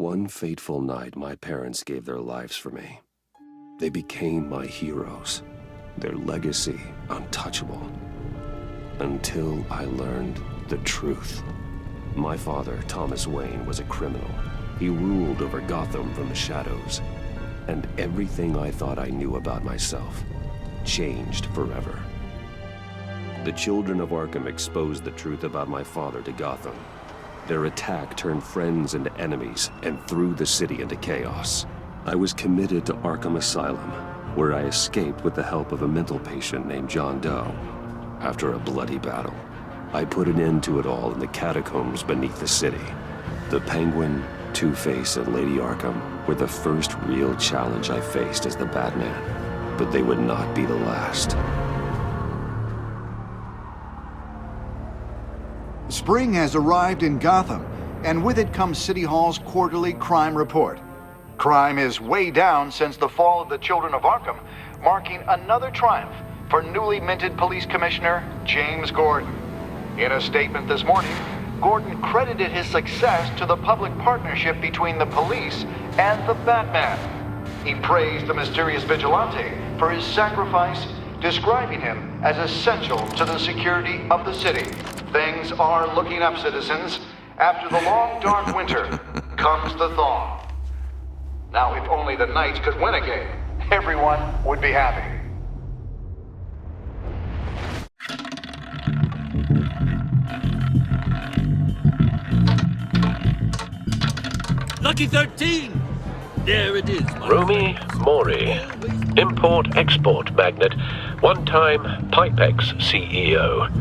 one fateful night, my parents gave their lives for me. They became my heroes, their legacy untouchable. Until I learned the truth. My father, Thomas Wayne, was a criminal. He ruled over Gotham from the shadows. And everything I thought I knew about myself changed forever. The children of Arkham exposed the truth about my father to Gotham. Their attack turned friends into enemies and threw the city into chaos. I was committed to Arkham Asylum, where I escaped with the help of a mental patient named John Doe. After a bloody battle, I put an end to it all in the catacombs beneath the city. The Penguin, Two-Face, and Lady Arkham were the first real challenge I faced as the Batman, but they would not be the last. Spring has arrived in Gotham, and with it comes City Hall's quarterly crime report. Crime is way down since the fall of the Children of Arkham, marking another triumph for newly minted Police Commissioner James Gordon. In a statement this morning, Gordon credited his success to the public partnership between the police and the Batman. He praised the mysterious vigilante for his sacrifice, describing him as essential to the security of the city. Things are looking up, citizens. After the long, dark winter comes the thaw. Now, if only the Knights could win a game, everyone would be happy. Lucky 13! There it is. Rumi Mori, import-export magnate, one-time Pipex CEO,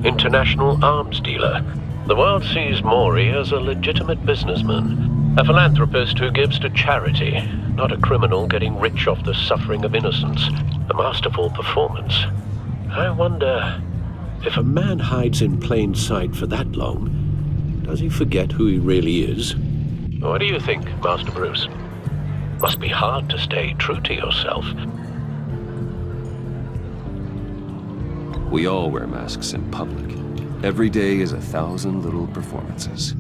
international arms dealer. The world sees Mori as a legitimate businessman, a philanthropist who gives to charity, not a criminal getting rich off the suffering of innocence. A masterful performance. I wonder, if a man hides in plain sight for that long, does he forget who he really is? What do you think, Master Bruce? Must be hard to stay true to yourself. We all wear masks in public. Every day is 1,000 little performances.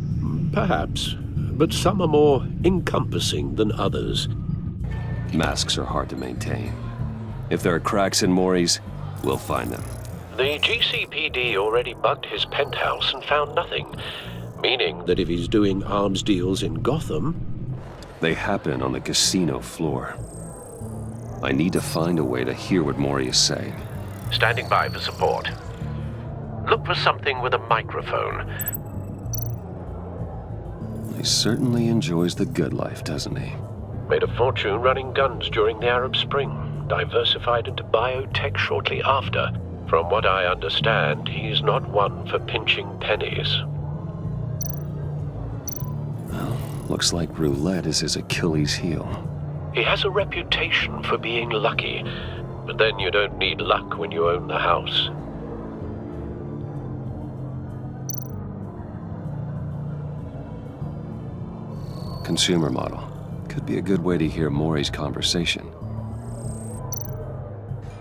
Perhaps, but some are more encompassing than others. Masks are hard to maintain. If there are cracks in Mori's, we'll find them. The GCPD already bugged his penthouse and found nothing, meaning that if he's doing arms deals in Gotham... They happen on the casino floor. I need to find a way to hear what Mori is saying. Standing by for support. Look for something with a microphone. He certainly enjoys the good life, doesn't he? Made a fortune running guns during the Arab Spring. Diversified into biotech shortly after. From what I understand, he's not one for pinching pennies. Well, looks like roulette is his Achilles heel. He has a reputation for being lucky, but then you don't need luck when you own the house. Consumer model. Could be a good way to hear Mori's conversation.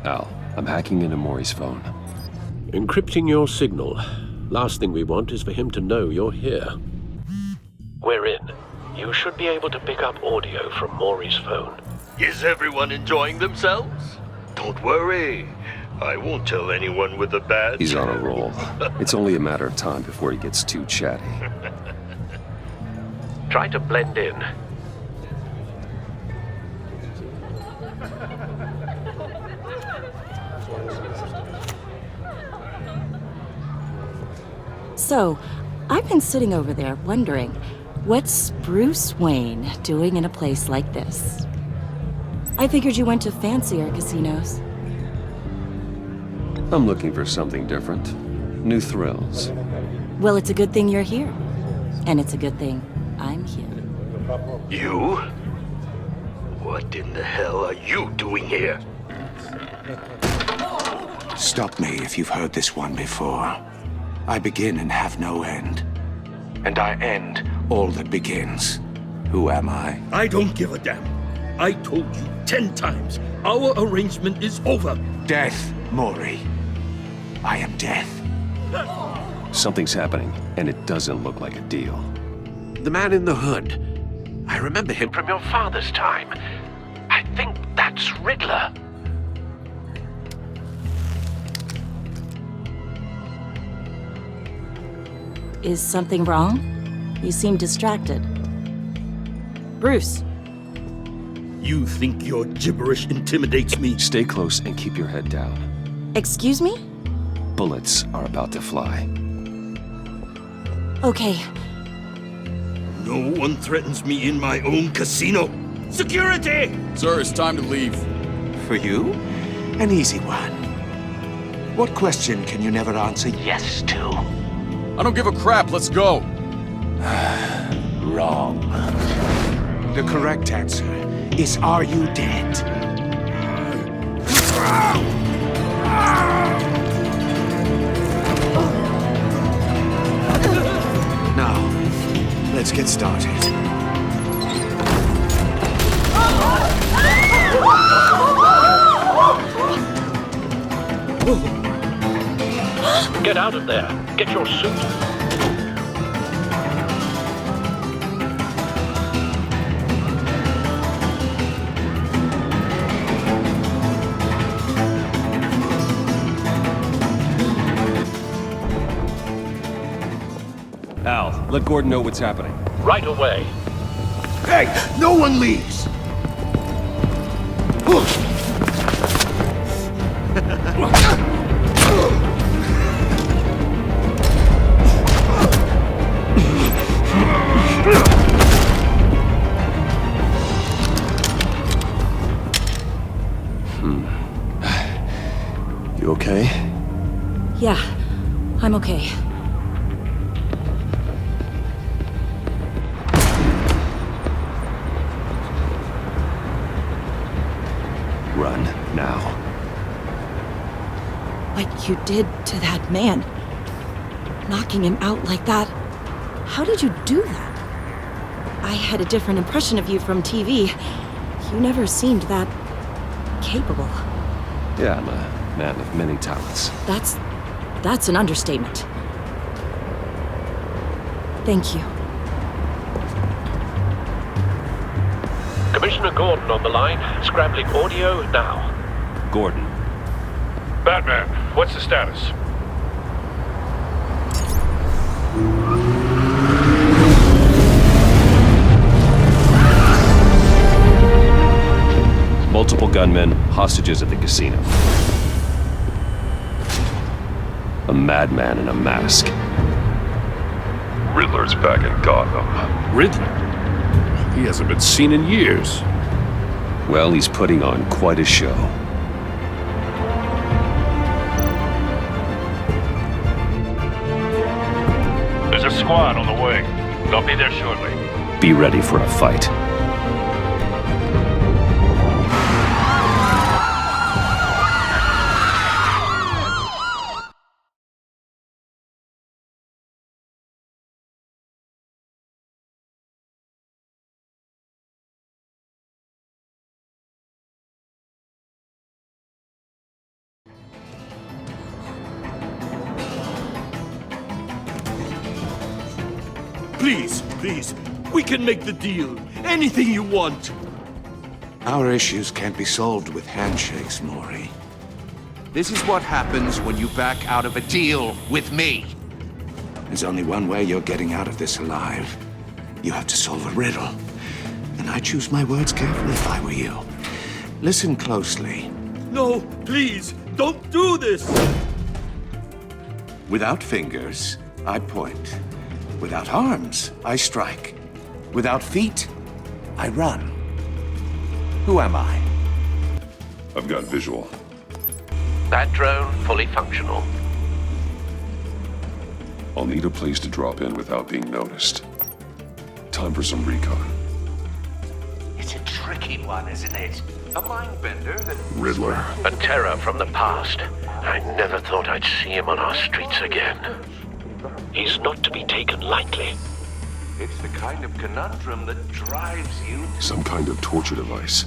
Al, I'm hacking into Mori's phone. Encrypting your signal. Last thing we want is for him to know you're here. We're in. You should be able to pick up audio from Mori's phone. Is everyone enjoying themselves? Don't worry. I won't tell anyone with a badge. He's on a roll. It's only a matter of time before he gets too chatty. Try to blend in. So, I've been sitting over there wondering, what's Bruce Wayne doing in a place like this? I figured you went to fancier casinos. I'm looking for something different. New thrills. Well, it's a good thing you're here. And it's a good thing I'm here. You? What in the hell are you doing here? Stop me if you've heard this one before. I begin and have no end. And I end all that begins. Who am I? I don't give a damn. I told you 10 times. Our arrangement is over. Death, Mori. I am death. Something's happening, and it doesn't look like a deal. The man in the hood. I remember him from your father's time. I think that's Riddler. Is something wrong? You seem distracted. Bruce. You think your gibberish intimidates me? Stay close and keep your head down. Excuse me? Bullets are about to fly. Okay. No one threatens me in my own casino. Security! Sir, it's time to leave. For you? An easy one. What question can you never answer yes to? I don't give a crap, let's go. Wrong. The correct answer is, are you dead? Now, let's get started. Get out of there. Get your suit. Al, let Gordon know what's happening. Right away. Hey, no one leaves! You okay? Yeah, I'm okay. Run, now. What you did to that man. Knocking him out like that. How did you do that? I had a different impression of you from TV. You never seemed that capable. Yeah, I'm a man of many talents. That's an understatement. Thank you. Commissioner Gordon on the line. Scrambling audio now. Gordon. Batman, what's the status? Multiple gunmen, hostages at the casino. A madman in a mask. Riddler's back in Gotham. Riddler? He hasn't been seen in years. Well, he's putting on quite a show. There's a squad on the way. They'll be there shortly. Be ready for a fight. Please, we can make the deal. Anything you want. Our issues can't be solved with handshakes, Maury. This is what happens when you back out of a deal with me. There's only one way you're getting out of this alive. You have to solve a riddle. And I choose my words carefully if I were you. Listen closely. No, please, don't do this! Without fingers, I point. Without arms, I strike. Without feet, I run. Who am I? I've got visual. That drone fully functional. I'll need a place to drop in without being noticed. Time for some recon. It's a tricky one, isn't it? A mind bender that... Riddler. A terror from the past. I never thought I'd see him on our streets again. He's not to be taken lightly. It's the kind of conundrum that drives you... Some kind of torture device.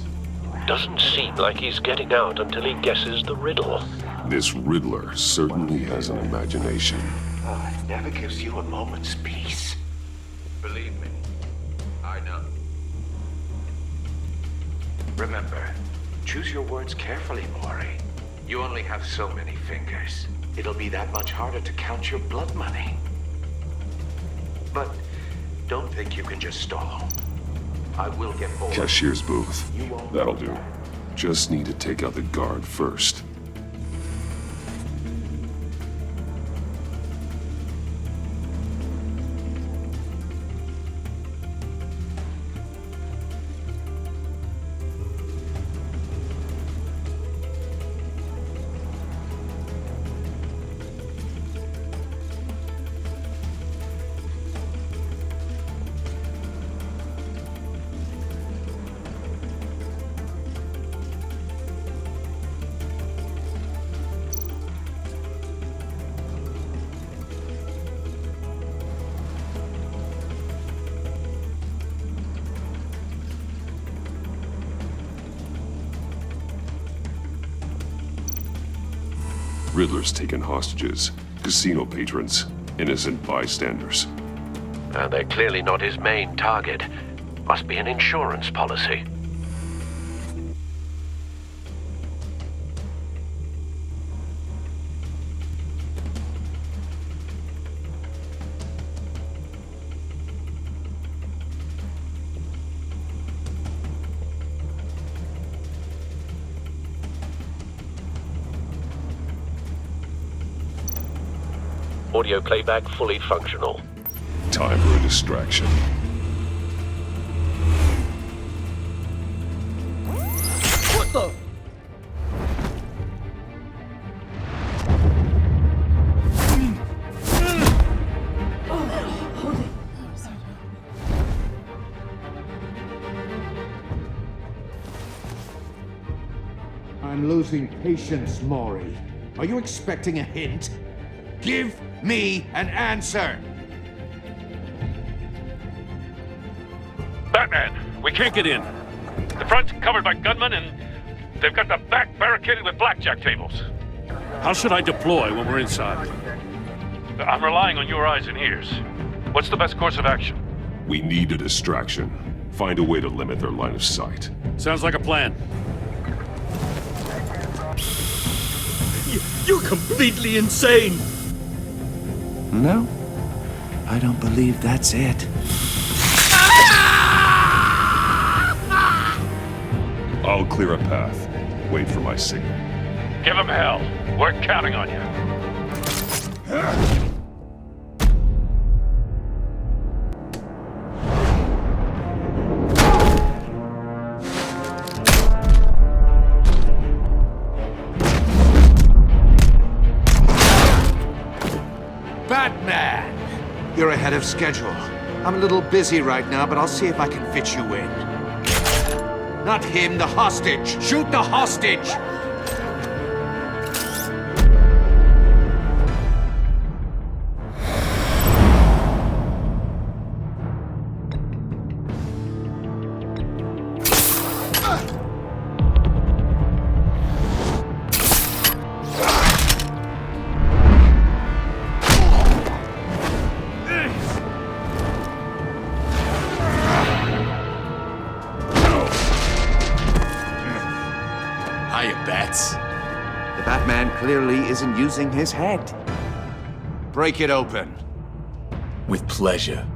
Doesn't seem like he's getting out until he guesses the riddle. This Riddler certainly has an imagination. Oh, it never gives you a moment's peace. Believe me, I know. Remember, choose your words carefully, Mori. You only have so many fingers. It'll be that much harder to count your blood money. But don't think you can just stall. I will get more. Cashier's booth. That'll do. Just need to take out the guard first. Riddler's taken hostages, casino patrons, innocent bystanders. They're clearly not his main target. Must be an insurance policy. Audio playback fully functional. Time for a distraction. What the? I'm losing patience, Mori. Are you expecting a hint? Give me an answer! Batman, we can't get in. The front's covered by gunmen, and they've got the back barricaded with blackjack tables. How should I deploy when we're inside? I'm relying on your eyes and ears. What's the best course of action? We need a distraction. Find a way to limit their line of sight. Sounds like a plan. You're completely insane! No, I don't believe that's it. I'll clear a path. Wait for my signal. Give him hell. We're counting on you. Batman! You're ahead of schedule. I'm a little busy right now, but I'll see if I can fit you in. Not him, the hostage! Shoot the hostage! The Batman clearly isn't using his head. Break it open. With pleasure.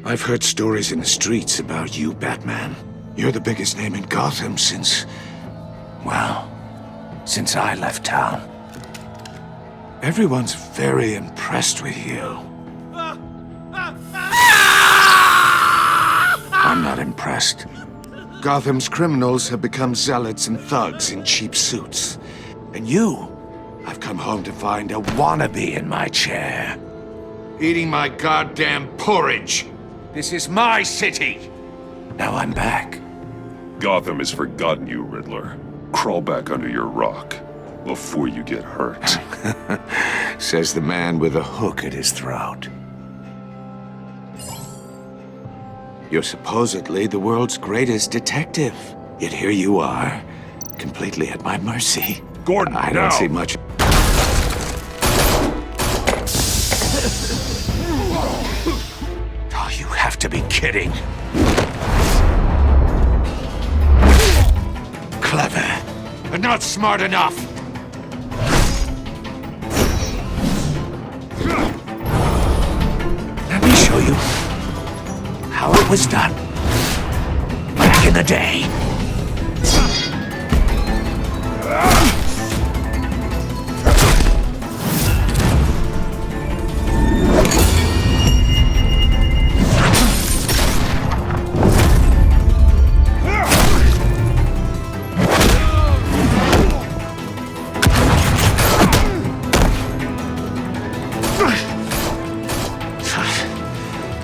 I've heard stories in the streets about you, Batman. You're the biggest name in Gotham since... well, since I left town. Everyone's very impressed with you. I'm not impressed. Gotham's criminals have become zealots and thugs in cheap suits. And you, I've come home to find a wannabe in my chair. Eating my goddamn porridge. This is my city. Now I'm back. Gotham has forgotten you, Riddler. Crawl back under your rock before you get hurt. Says the man with a hook at his throat. You're supposedly the world's greatest detective. Yet here you are, completely at my mercy. Gordon, I now! don't see much. Oh, you have to be kidding. Clever, but not smart enough. Let me show you how it was done back in the day.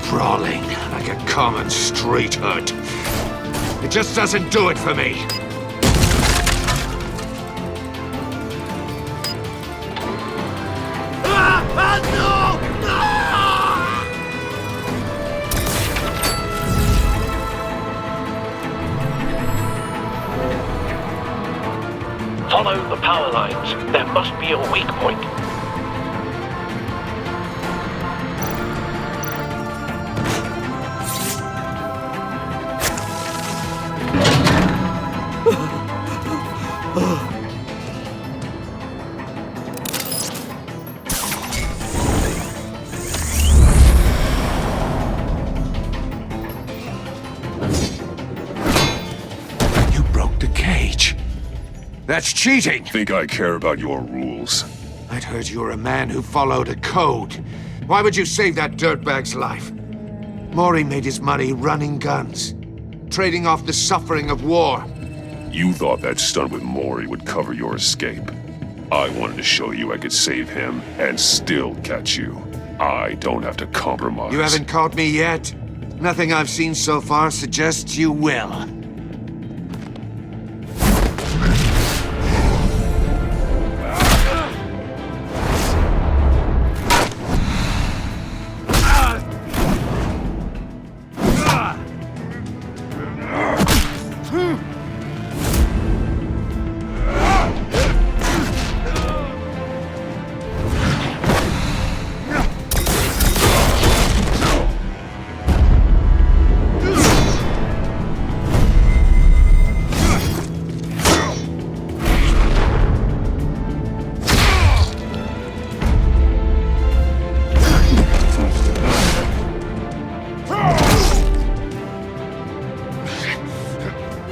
Crawling like a common street hood. It just doesn't do it for me. Follow the power lines. There must be a weak point. You broke the cage. That's cheating! Think I care about your rules? I'd heard you were a man who followed a code. Why would you save that dirtbag's life? Maury made his money running guns, trading off the suffering of war. You thought that stunt with Maury would cover your escape. I wanted to show you I could save him and still catch you. I don't have to compromise. You haven't caught me yet. Nothing I've seen so far suggests you will.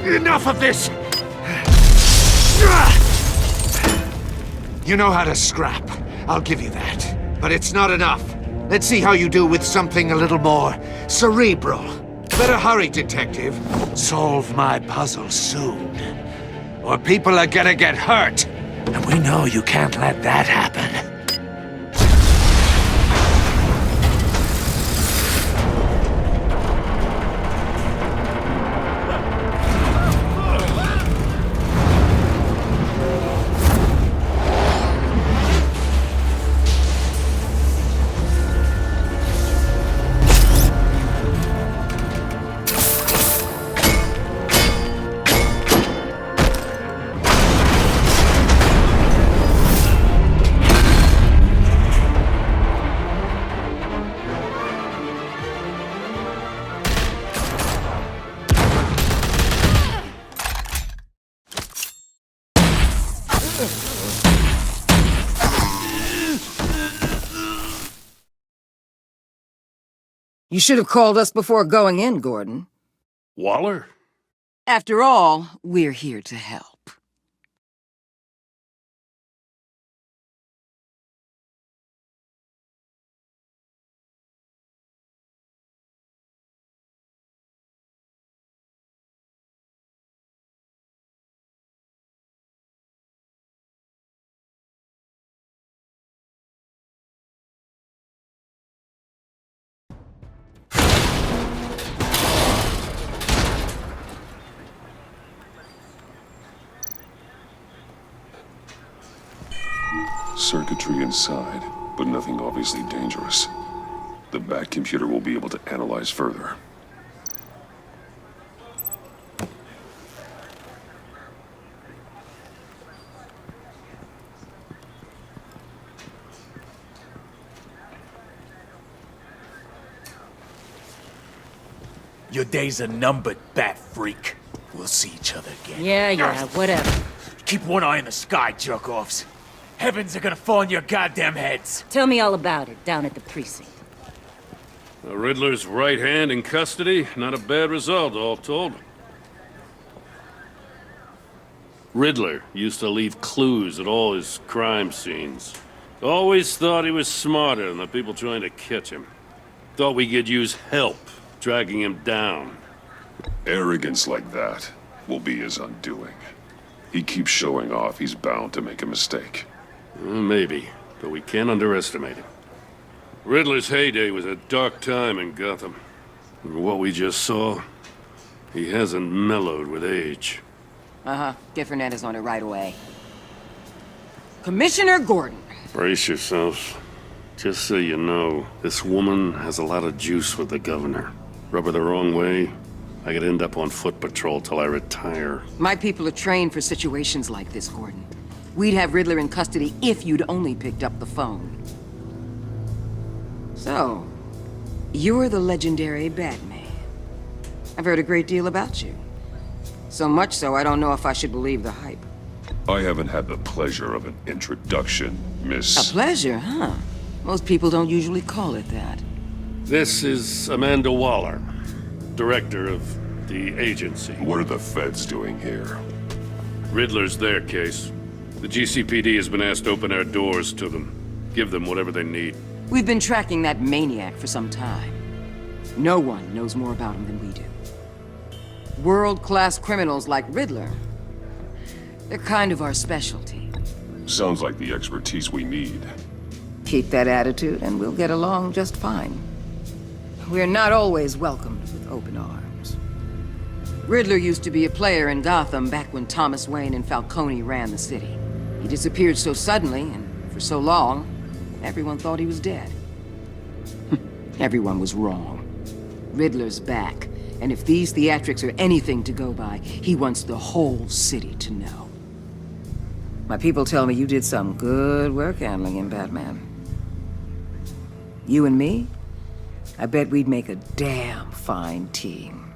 Enough of this! You know how to scrap. I'll give you that. But it's not enough. Let's see how you do with something a little more cerebral. Better hurry, detective. Solve my puzzle soon. Or people are gonna get hurt. And we know you can't let that happen. You should have called us before going in, Gordon. Waller? After all, we're here to help. circuitry inside, but nothing obviously dangerous. The back computer will be able to analyze further. Your days are numbered, bat freak. We'll see each other again. Yeah, whatever. Keep one eye in the sky, jerk-offs. Heavens are gonna fall on your goddamn heads. Tell me all about it, down at the precinct. The Riddler's right hand in custody, not a bad result, all told. Riddler used to leave clues at all his crime scenes. Always thought he was smarter than the people trying to catch him. Thought we could use help dragging him down. Arrogance like that will be his undoing. He keeps showing off, he's bound to make a mistake. Maybe, but we can't underestimate him. Riddler's heyday was a dark time in Gotham. And what we just saw, he hasn't mellowed with age. Get Fernandez on it right away. Commissioner Gordon. Brace yourselves. Just so you know, this woman has a lot of juice with the governor. Rub her the wrong way, I could end up on foot patrol till I retire. My people are trained for situations like this, Gordon. We'd have Riddler in custody if you'd only picked up the phone. So, you're the legendary Batman. I've heard a great deal about you. So much so, I don't know if I should believe the hype. I haven't had the pleasure of an introduction, Miss... A pleasure, huh? Most people don't usually call it that. This is Amanda Waller, director of the agency. What are the feds doing here? Riddler's their case. The GCPD has been asked to open our doors to them. Give them whatever they need. We've been tracking that maniac for some time. No one knows more about him than we do. World-class criminals like Riddler. They're kind of our specialty. Sounds like the expertise we need. Keep that attitude and we'll get along just fine. We're not always welcomed with open arms. Riddler used to be a player in Gotham back when Thomas Wayne and Falcone ran the city. He disappeared so suddenly and for so long, everyone thought he was dead. Everyone was wrong. Riddler's back, and if these theatrics are anything to go by, he wants the whole city to know. My people tell me you did some good work handling him, Batman. You and me? I bet we'd make a damn fine team.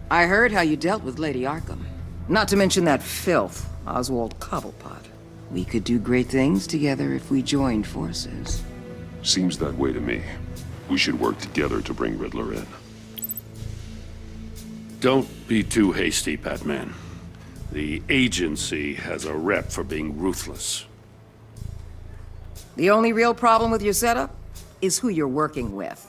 I heard how you dealt with Lady Arkham. Not to mention that filth, Oswald Cobblepot. We could do great things together if we joined forces. Seems that way to me. We should work together to bring Riddler in. Don't be too hasty, Batman. The agency has a rep for being ruthless. The only real problem with your setup is who you're working with.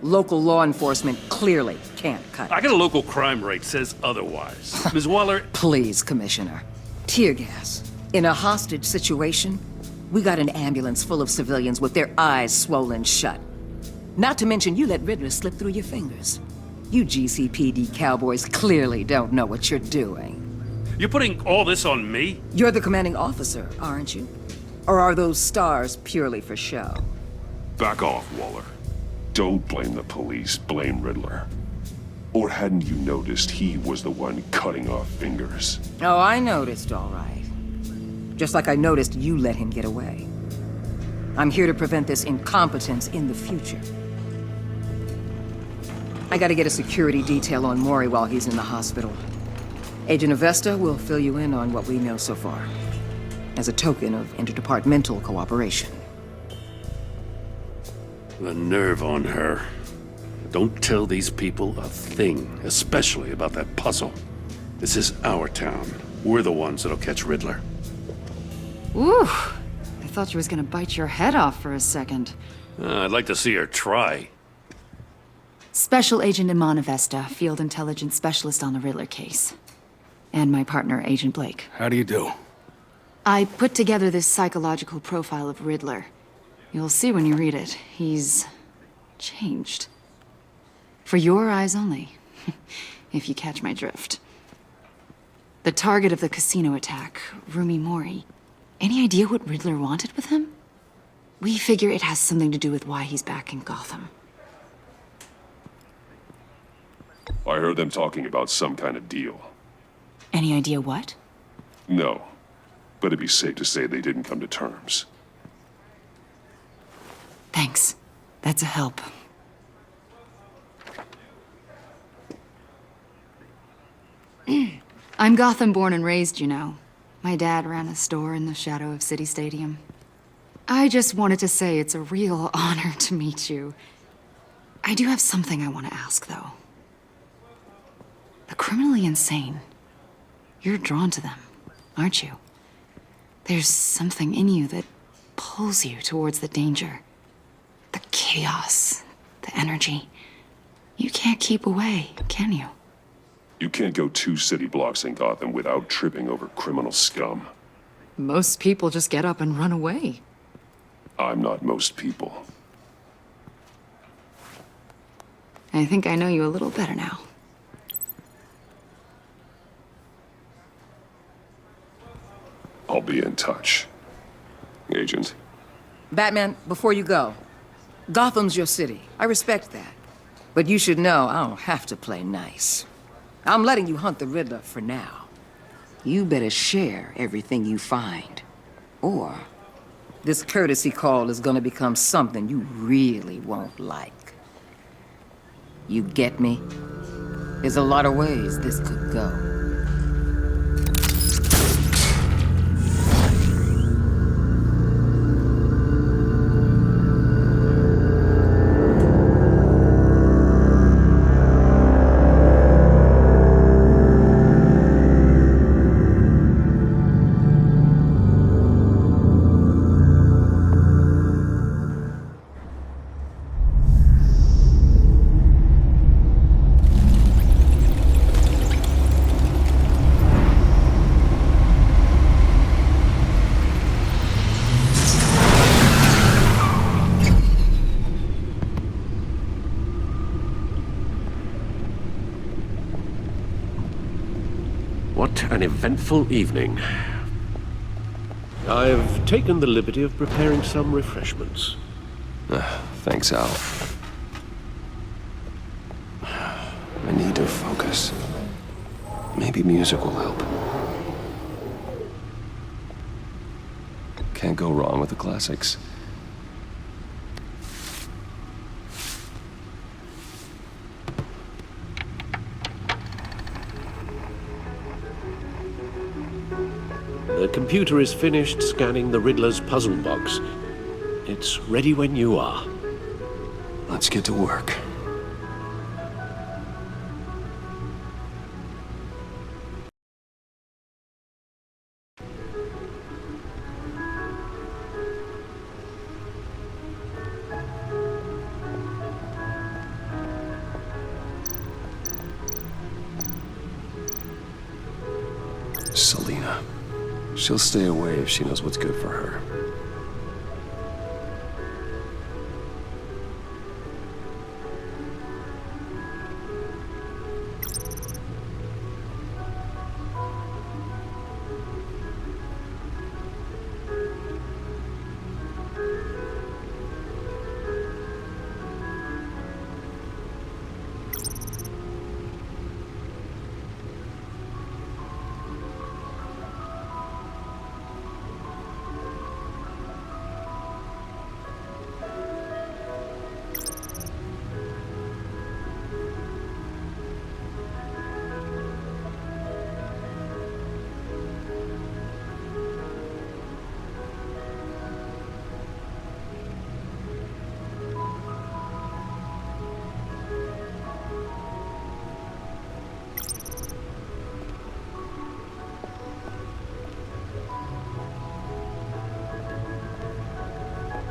Local law enforcement clearly can't cut it. I got a local crime rate says otherwise. Ms. Waller... Please, Commissioner. Tear gas. In a hostage situation, we got an ambulance full of civilians with their eyes swollen shut. Not to mention you let Riddler slip through your fingers. You GCPD cowboys clearly don't know what you're doing. You're putting all this on me? You're the commanding officer, aren't you? Or are those stars purely for show? Back off, Waller. Don't blame the police, blame Riddler. Or hadn't you noticed he was the one cutting off fingers? Oh, I noticed, all right. Just like I noticed you let him get away. I'm here to prevent this incompetence in the future. I gotta get a security detail on Maury while he's in the hospital. Agent Avesta will fill you in on what we know so far, as a token of interdepartmental cooperation. The nerve on her. Don't tell these people a thing, especially about that puzzle. This is our town. We're the ones that'll catch Riddler. Ooh, I thought you was gonna bite your head off for a second. I'd like to see her try. Special Agent Iman Avesta, Field Intelligence Specialist on the Riddler case. And my partner, Agent Blake. How do you do? I put together this psychological profile of Riddler. You'll see when you read it. He's changed. For your eyes only, if you catch my drift. The target of the casino attack, Rumi Mori. Any idea what Riddler wanted with him? We figure it has something to do with why he's back in Gotham. I heard them talking about some kind of deal. Any idea what? No, but it'd be safe to say they didn't come to terms. Thanks. That's a help. I'm Gotham born and raised, you know. My dad ran a store in the shadow of City Stadium. I just wanted to say it's a real honor to meet you. I do have something I want to ask, though. The criminally insane. You're drawn to them, aren't you? There's something in you that pulls you towards the danger. The chaos, the energy. You can't keep away, can you? You can't go 2 city blocks in Gotham without tripping over criminal scum. Most people just get up and run away. I'm not most people. I think I know you a little better now. I'll be in touch. Agent. Batman, before you go, Gotham's your city. I respect that. But you should know I don't have to play nice. I'm letting you hunt the Riddler for now. You better share everything you find. Or this courtesy call is gonna become something you really won't like. You get me? There's a lot of ways this could go. What an eventful evening. I've taken the liberty of preparing some refreshments. Thanks, Al. I need to focus. Maybe music will help. Can't go wrong with the classics. The computer is finished scanning the Riddler's puzzle box. It's ready when you are. Let's get to work. Selina. She'll stay away if she knows what's good for her.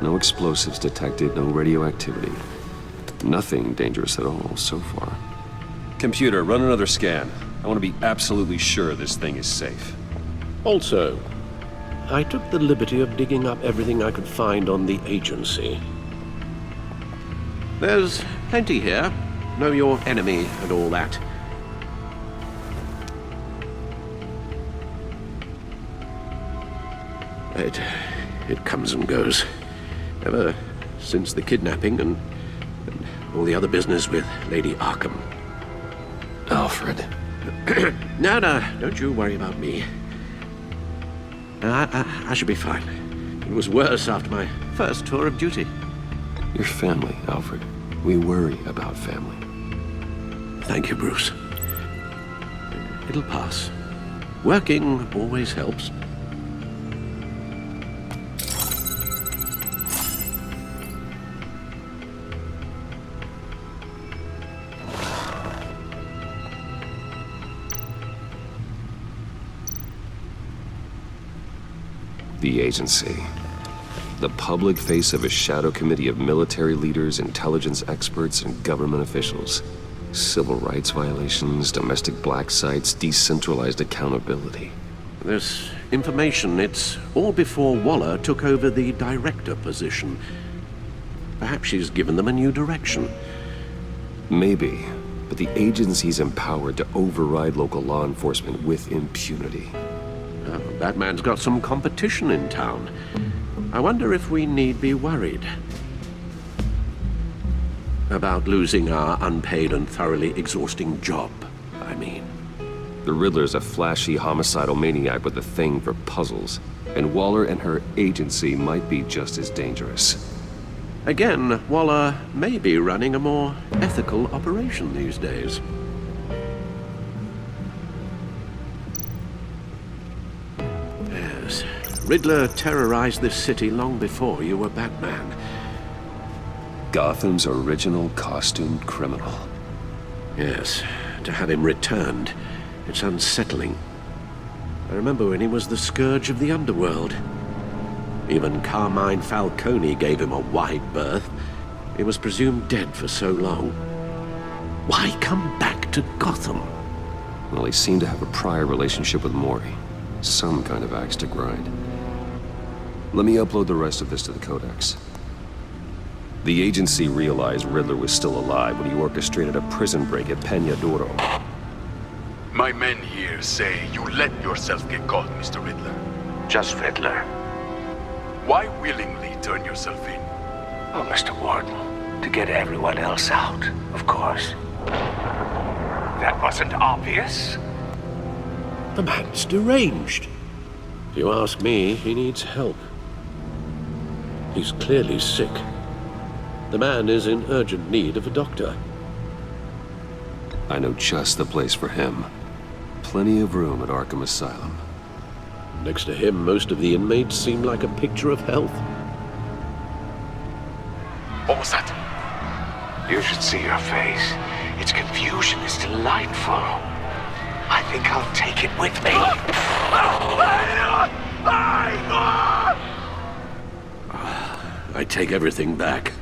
No explosives detected, no radioactivity. Nothing dangerous at all so far. Computer, run another scan. I want to be absolutely sure this thing is safe. Also, I took the liberty of digging up everything I could find on the agency. There's plenty here. Know your enemy and all that. It comes and goes. Ever since the kidnapping and all the other business with Lady Arkham. Alfred. No, don't you worry about me. I should be fine. It was worse after my first tour of duty. Your family, Alfred. We worry about family. Thank you, Bruce. It'll pass. Working always helps. The agency. The public face of a shadow committee of military leaders, intelligence experts, and government officials. Civil rights violations, domestic black sites, decentralized accountability. This information, it's all before Waller took over the director position. Perhaps she's given them a new direction. Maybe, but the agency's empowered to override local law enforcement with impunity. Batman's got some competition in town. I wonder if we need be worried about losing our unpaid and thoroughly exhausting job, I mean. The Riddler's a flashy homicidal maniac with a thing for puzzles, and Waller and her agency might be just as dangerous. Again, Waller may be running a more ethical operation these days. Yes, Riddler terrorized this city long before you were Batman. Gotham's original costumed criminal. Yes, to have him returned, it's unsettling. I remember when he was the scourge of the underworld. Even Carmine Falcone gave him a wide berth. He was presumed dead for so long. Why come back to Gotham? Well, he seemed to have a prior relationship with Mori. Some kind of axe to grind. Let me upload the rest of this to the Codex. The agency realized Riddler was still alive when he orchestrated a prison break at Peña Duro. My men here say you let yourself get caught, Mr. Riddler. Just Riddler. Why willingly turn yourself in? Oh, Mr. Warden, to get everyone else out, of course. That wasn't obvious. The man's deranged. If you ask me, he needs help. He's clearly sick. The man is in urgent need of a doctor. I know just the place for him. Plenty of room at Arkham Asylum. Next to him, most of the inmates seem like a picture of health. What was that? You should see your face. Its confusion is delightful. I think I'll take it with me. I take everything back.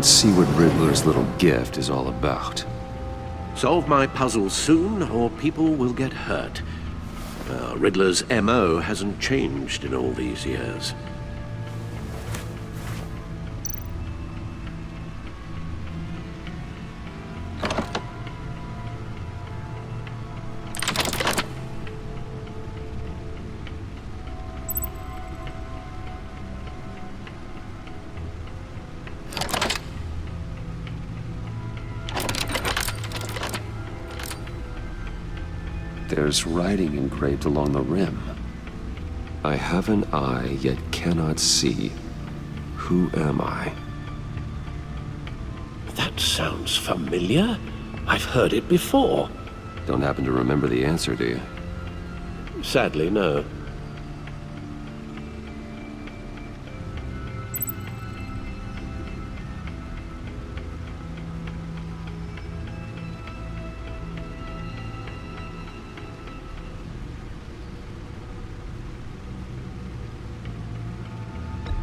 Let's see what Riddler's little gift is all about. Solve my puzzle soon, or people will get hurt. Riddler's MO hasn't changed in all these years. There's writing engraved along the rim. I have an eye, yet cannot see. Who am I? That sounds familiar. I've heard it before. Don't happen to remember the answer, do you? Sadly, no.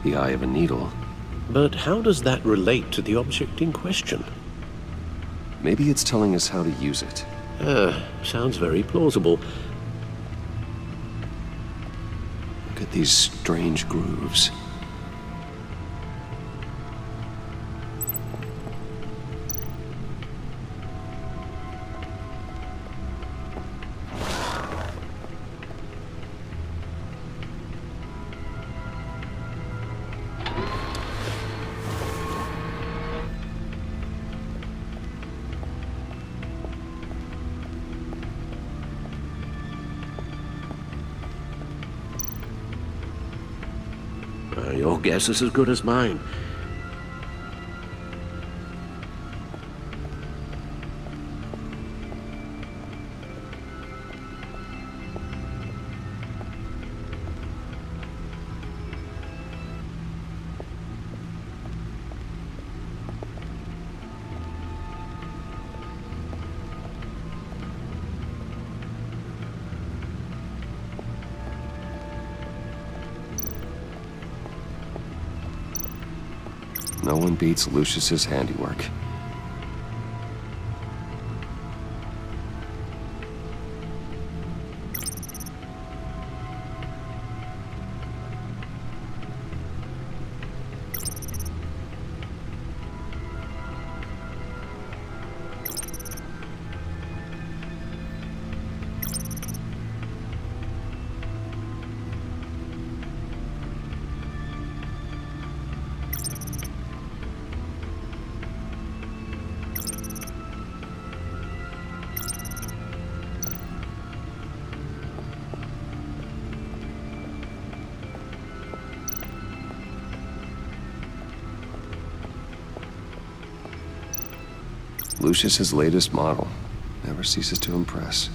The eye of a needle. But how does that relate to the object in question? Maybe it's telling us how to use it. Sounds very plausible. Look at these strange grooves. Your guess is as good as mine. No one beats Lucius's handiwork. Lucius's latest model. Never ceases to impress.